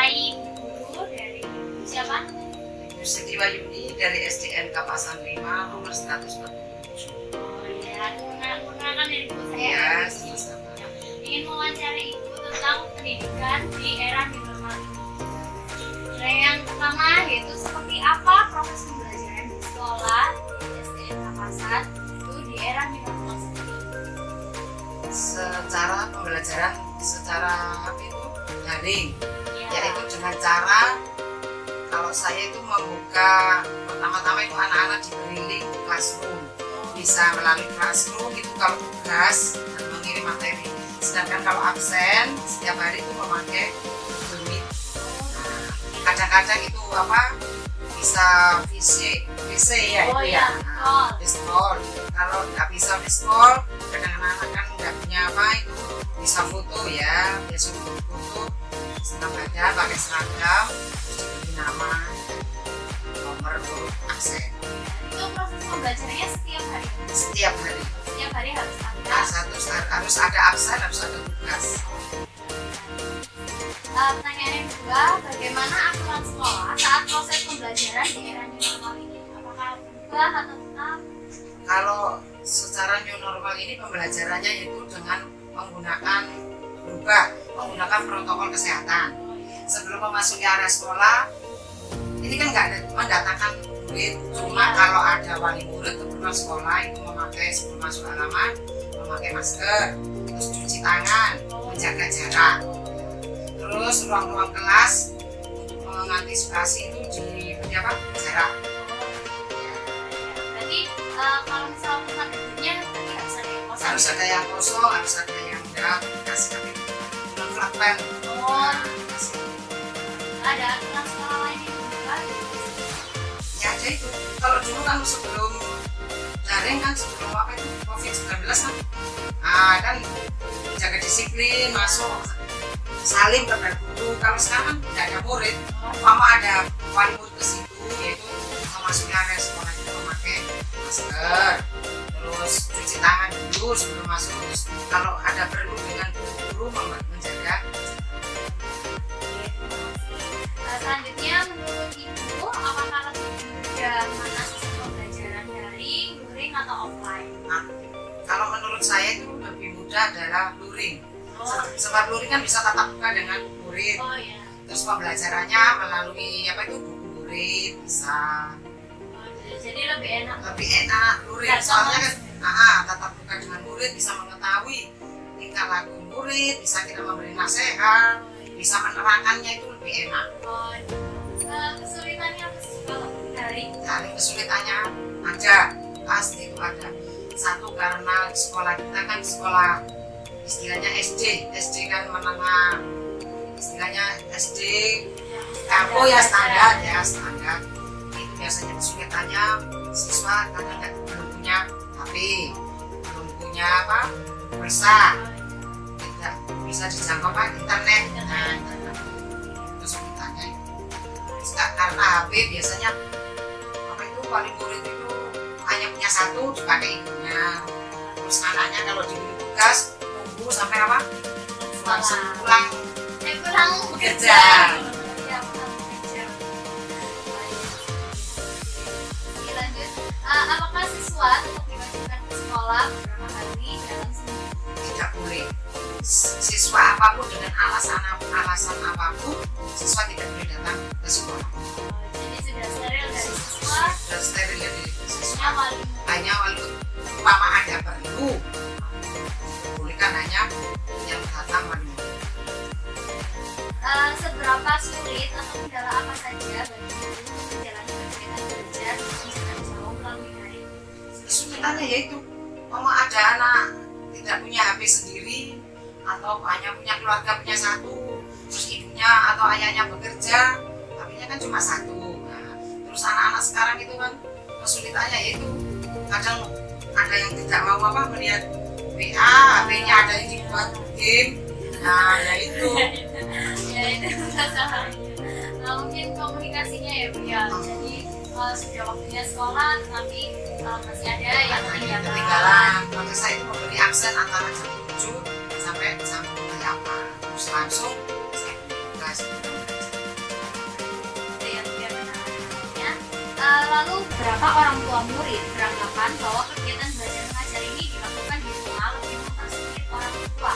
mewawancarai guru dari siapa? Ibu Siti Wahyuni dari SDN Kapasan 5 nomor 147. Oh ya, perkenalkan diri ibu saya. Ya, sama-sama. Ingin mewawancarai ibu tentang pendidikan di era new normal ini. Nah, yang pertama yaitu seperti apa proses pembelajaran di sekolah di SDN Kapasan itu di era new normal ini. Secara pembelajaran secara daring, Ya. yaitu dengan cara kalau saya itu membuka pertama-tama itu anak-anak diberi link classroom, bisa melalui classroom itu kalau tugas dan mengirim materi. Sedangkan kalau absen setiap hari itu memakai Google Meet. Kadang-kadang itu bisa VC ya Oh, itu ya, ya, diskol. Kalau nggak bisa diskol, kadang-kadang anak kan nggak punya itu bisa foto ya, biasa foto setengah badan pakai seragam, terus diberi nama, nomor absen. Itu proses pembelajarannya setiap hari. Setiap hari. Setiap hari harus ada. Harus ada absen, harus ada tugas. Pertanyaan yang kedua, bagaimana aturan sekolah saat proses pembelajaran di era new normal ini? Apakah berubah atau tetap? Kalau secara new normal ini pembelajarannya itu dengan menggunakan protokol kesehatan. Sebelum memasuki area sekolah, ini kan nggak ada mendatangkan murid, cuma kalau ada wali murid kebetulan sekolah itu memakai sebelum masuk halaman memakai masker, terus cuci tangan, menjaga jarak. Terus ruang-ruang kelas untuk mengantisipasi itu diberi jarak. Berarti kalau misalnya tempat duduknya berarti harus ada yang kosong. Harus ada yang kosong, harus ada yang udah dikasih belum flat pen. Oh, ada aturan sekolah lain yang berubah? Ya ada itu. Kalau dulu kan sebelum daring kan sebelum COVID-19 kan, kan jaga disiplin, masuk saling kepada guru. Kalau sekarang kan tidak ada murid, ada wali murid ke situ, yaitu memasuki area sekolah itu memakai masker, terus cuci tangan dulu sebelum masuk. Terus kalau ada perlu dengan guru menjaga. Selanjutnya menurut ibu, apakah lebih mudah mana sistem pembelajaran daring, luring atau offline? Nah, kalau menurut saya itu lebih mudah adalah luring. Sebab luring kan bisa tatap muka dengan murid. Oh ya. Terus pembelajarannya melalui buku murid bisa. Jadi lebih enak. Lebih enak luring. Soalnya kan tatap muka dengan murid bisa mengetahui tingkah laku murid, bisa kita memberi nasihat, bisa menerangkannya itu lebih enak. Kesulitannya apa sih kalau daring? Daring kesulitannya ada, pasti itu ada. Satu karena sekolah kita kan sekolah istilahnya SD kan menengah, istilahnya SD kampung ya standar. Itu biasanya kesulitannya siswa kadang belum punya HP, belum punya pulsa, tidak bisa dijangkau internet. Kesulitannya karena HP biasanya wali murid itu hanya punya satu dipakai ibunya, terus anaknya kalau diberi tugas nunggu sampai pulang bekerja. Lanjut, apakah siswa tetap diwajibkan ke sekolah beberapa kali dalam seminggu? Tidak boleh. Siswa apapun dengan alasan apapun, siswa tidak boleh datang ke sekolah. Jadi sudah steril dari siswa. Sudah steril dari siswa. Wali. Hanya wali umpama ada perlu, bolehkan hanya yang datang wali. Seberapa sulit atau kendala apa saja bagi guru menjalani kegiatan belajar jarak jauh melalui daring? Kesulitannya yaitu ada anak tidak punya HP sendiri atau hanya punya keluarga punya satu, terus ibunya atau ayahnya bekerja, HP-nya kan cuma satu. Nah, terus anak-anak sekarang itu kan kesulitannya yaitu kadang ada yang tidak mau melihat WA, HP-nya ada yang dibuat game. Nah, ya itu. Ya itu masalahnya. Mungkin komunikasinya ya Bu ya. Jadi sudah waktunya sekolah tapi masih ada yang ketinggalan. Maka saya itu memberi absen antara jam 7 sampai jam 8. Terus langsung saya tugas. Lalu berapa orang tua murid beranggapan bahwa kegiatan belajar mengajar ini dilakukan di rumah lebih mempersulit orang tua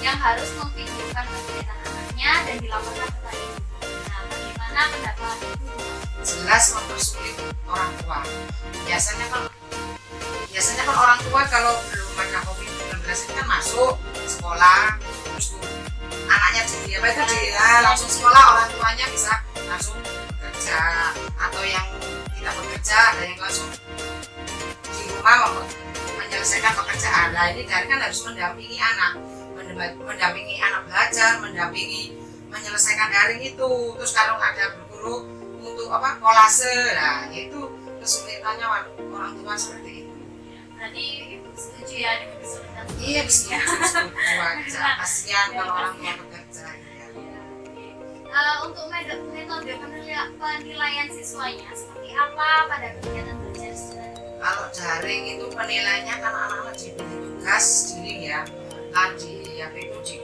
yang harus memvideokan kegiatan anaknya dan dilaporkan kepada ibu. Nah, bagaimana pendapat ibu? Jelas mempersulit orang tua. Biasanya kan orang tua kalau belum ada COVID-19 ini kan masuk sekolah, terus anaknya langsung sekolah, orang tuanya bisa langsung bekerja, atau yang tidak bekerja ada yang langsung di rumah menyelesaikan pekerjaan. Nah ini kan harus mendampingi anak belajar, mendampingi menyelesaikan daring itu. Terus kalau ada berguru untuk kolase, nah itu kesulitannya orang tua seperti itu. Berarti ibu setuju ya dengan kesulitan? Iya, setuju aja. Kasihan kalau orang tua bekerja. Untuk metode penilaian siswanya seperti apa pada kegiatan belajar secara daring? Kalau daring itu penilaiannya kan anak-anak diberi tugas sendiri ya, kan di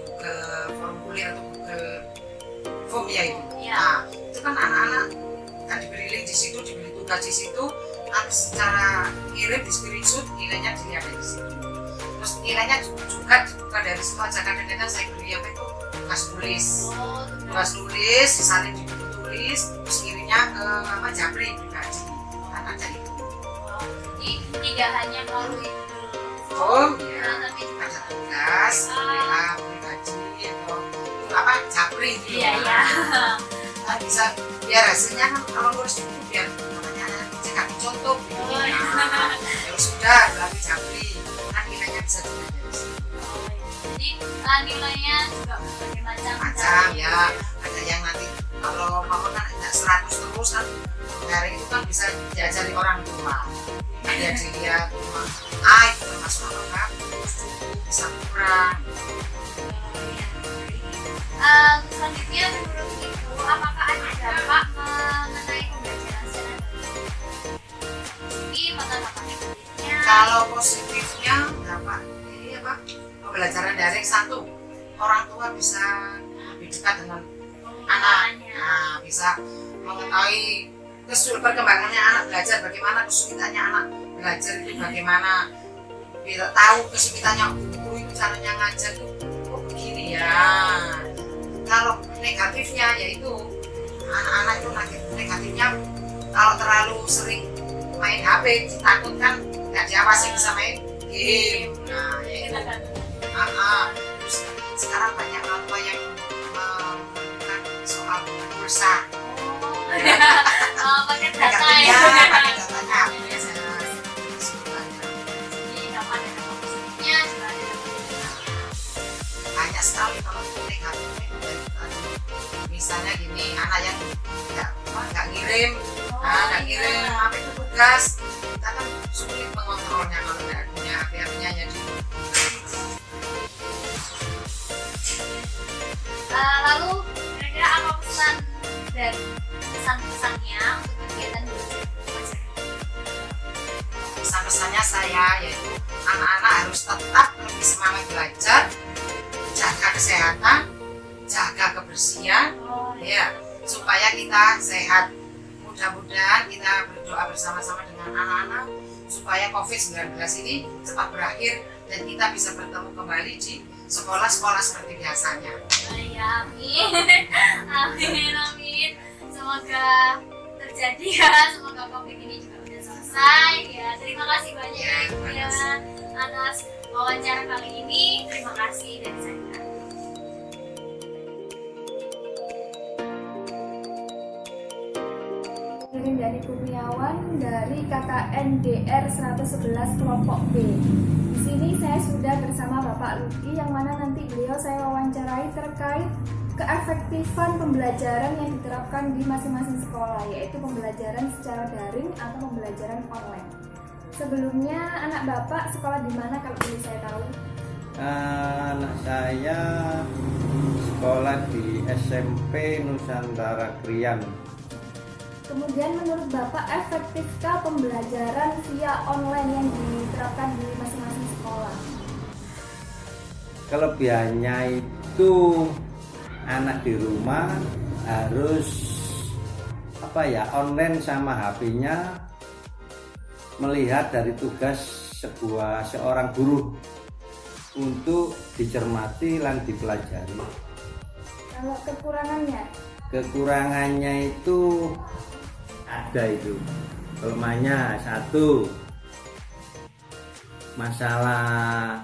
Google formulir atau Google Form ya itu. Nah itu kan anak-anak kan diberi link di situ, diberi tugas di situ, nanti secara kirim di screenshot nilainya dilihat di situ. Terus nilainya juga bukan dari situ aja, kadang-kadang saya beri tugas tulis, disalin di buku tulis, terus kirimnya ke Japri pribadi, kan ada itu. Jadi tidak hanya melalui Ya, tapi juga ada tugas, pribadi atau Japri gitu. Iya. Nah, bisa biar hasilnya kan kalau nulis itu biar namanya cek contoh gitu. Nah, ya sudah berarti Japri, kan nilainya bisa dilihat dari situ. Jadi nilainya juga berbagai macam ya, ada yang nanti kalau mau kan tidak 100 terus kan daring itu kan bisa diajari orang tua, ada dilihat itu termasuk apa bagus, bisa kurang. Selanjutnya menurut ibu, apakah ada dampak mengenai pembelajaran secara daring? Ini mata-mata negatifnya. Kalau positifnya dampak ini pembelajaran daring, satu, orang tua bisa lebih dekat dengan anak, nah bisa mengetahui perkembangannya anak belajar, bagaimana kesulitannya anak belajar itu bagaimana, bisa tahu kesulitannya guru itu caranya ngajar itu begini ya. Kalau negatifnya yaitu anak-anak itu negatifnya kalau terlalu sering main HP, ditakutkan nggak diawasi bisa main game. Nah ya itu. Terus sekarang banyak orang tua yang menggunakan soal pulsa. Pakai data ya. Pakai datanya. Jadi dampak dan dampak positifnya juga ada. Banyak sekali kalau negatifnya. Misalnya gini, anak yang nggak ngirim apa itu tugas, kita kan sulit mengontrolnya kalau nggak punya HP-nya ya. Lalu kira-kira apa pesan dan pesan-pesannya untuk kegiatan belajar mengajar? Pesan-pesannya saya yaitu anak-anak harus tetap lebih semangat belajar, jaga kesehatan, jaga kebersihan, ya supaya kita sehat. Mudah-mudahan kita berdoa bersama-sama dengan anak-anak supaya COVID-19 ini cepat berakhir dan kita bisa bertemu kembali di sekolah-sekolah seperti biasanya. Ya, amin. Semoga terjadi ya, semoga COVID ini juga sudah selesai ya. Terima kasih banyak ya atas wawancara kali ini. Terima kasih dari saya. Dari Kurniawan dari KKN DR 111 kelompok B. Di sini saya sudah bersama Bapak Luki yang mana nanti beliau saya wawancarai terkait keefektifan pembelajaran yang diterapkan di masing-masing sekolah, yaitu pembelajaran secara daring atau pembelajaran online. Sebelumnya anak Bapak sekolah di mana kalau boleh saya tahu? Anak saya sekolah di SMP Nusantara Krian. Kemudian menurut Bapak, efektifkah pembelajaran via online yang diterapkan di masing-masing sekolah? Kelebihannya itu anak di rumah harus online sama HP-nya melihat dari tugas seorang guru untuk dicermati dan dipelajari. Kalau Kekurangannya itu ada itu. Kelemahannya satu, masalah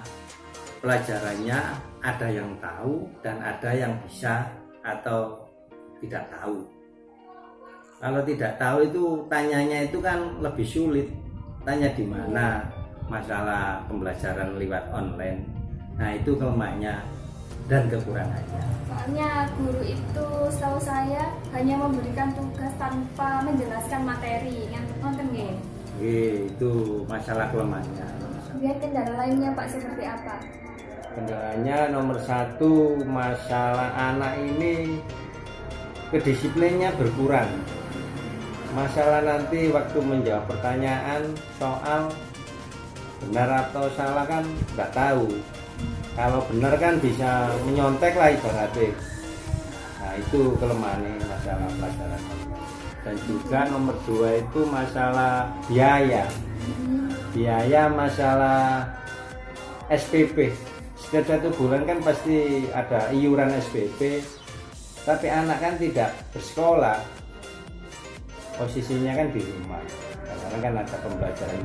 pelajarannya ada yang tahu dan ada yang bisa atau tidak tahu. Kalau tidak tahu itu tanyanya itu kan lebih sulit. Tanya di mana masalah pembelajaran lewat online. Nah, itu kelemahannya dan kekurangannya. Soalnya guru itu setahu saya hanya memberikan tugas tanpa menjelaskan materi. Nonton nggih? Itu masalah kelemahannya. Kemudian kendala lainnya Pak seperti apa? Kendalanya nomor satu, masalah anak ini kedisiplinnya berkurang. Masalah nanti waktu menjawab pertanyaan soal benar atau salah kan nggak tahu. Kalau benar kan bisa menyontek lah ibaratnya. Nah, itu kelemahan masalah pelajaran. Dan juga nomor dua itu masalah biaya. Biaya masalah SPP. Setiap 1 bulan kan pasti ada iuran SPP. Tapi anak kan tidak bersekolah. Posisinya kan di rumah. Karena kan ada pembelajaran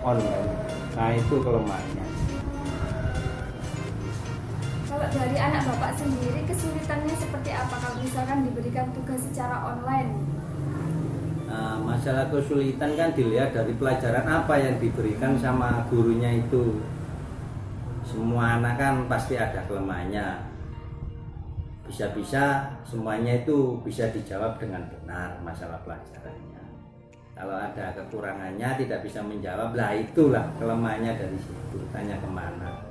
online. Nah, itu kelemahannya. Kalau dari anak Bapak sendiri kesulitannya seperti apa kalau misalkan diberikan tugas secara online? Nah, masalah kesulitan kan dilihat dari pelajaran apa yang diberikan sama gurunya itu. Semua anak kan pasti ada kelemahannya. Bisa-bisa semuanya itu bisa dijawab dengan benar masalah pelajarannya. Kalau ada kekurangannya tidak bisa menjawab, lah itulah kelemahannya dari situ. Tanya kemana?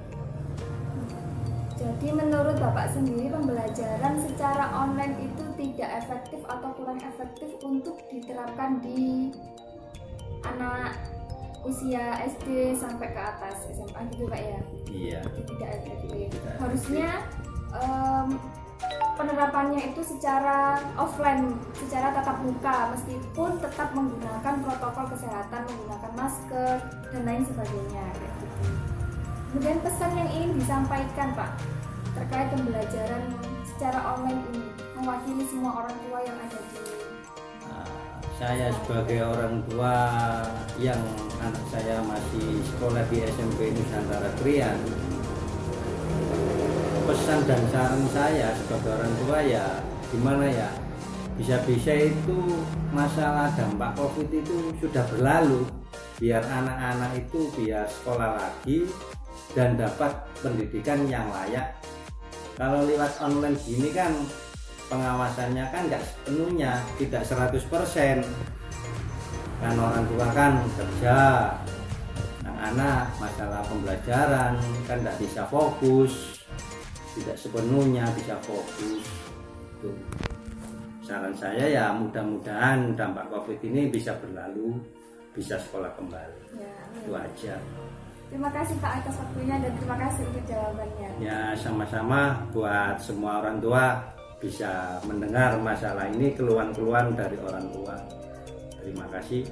Jadi menurut Bapak sendiri pembelajaran secara online itu tidak efektif atau kurang efektif untuk diterapkan di anak usia SD sampai ke atas SMA gitu Pak ya? Iya. Tidak efektif. Harusnya penerapannya itu secara offline, secara tatap muka, meskipun tetap menggunakan protokol kesehatan, menggunakan masker dan lain sebagainya kayak gitu. Kemudian pesan yang ingin disampaikan Pak terkait pembelajaran secara online ini mewakili semua orang tua yang ada di saya sebagai orang tua yang anak saya masih sekolah di SMP Nusantara Krian, pesan dan saran saya sebagai orang tua ya gimana ya, bisa-bisa itu masalah dampak COVID itu sudah berlalu, biar anak-anak itu biar sekolah lagi dan dapat pendidikan yang layak. Kalau lewat online gini kan pengawasannya kan nggak sepenuhnya, tidak 100%. Kan orang tua kan kerja, anak-anak masalah pembelajaran kan nggak bisa fokus, tidak sepenuhnya bisa fokus. Tuh. Saran saya ya mudah-mudahan dampak COVID ini bisa berlalu, bisa sekolah kembali. ya. Itu aja. Terima kasih Pak atas waktunya dan terima kasih untuk jawabannya. Ya sama-sama buat semua orang tua bisa mendengar masalah ini, keluhan-keluhan dari orang tua. Terima kasih.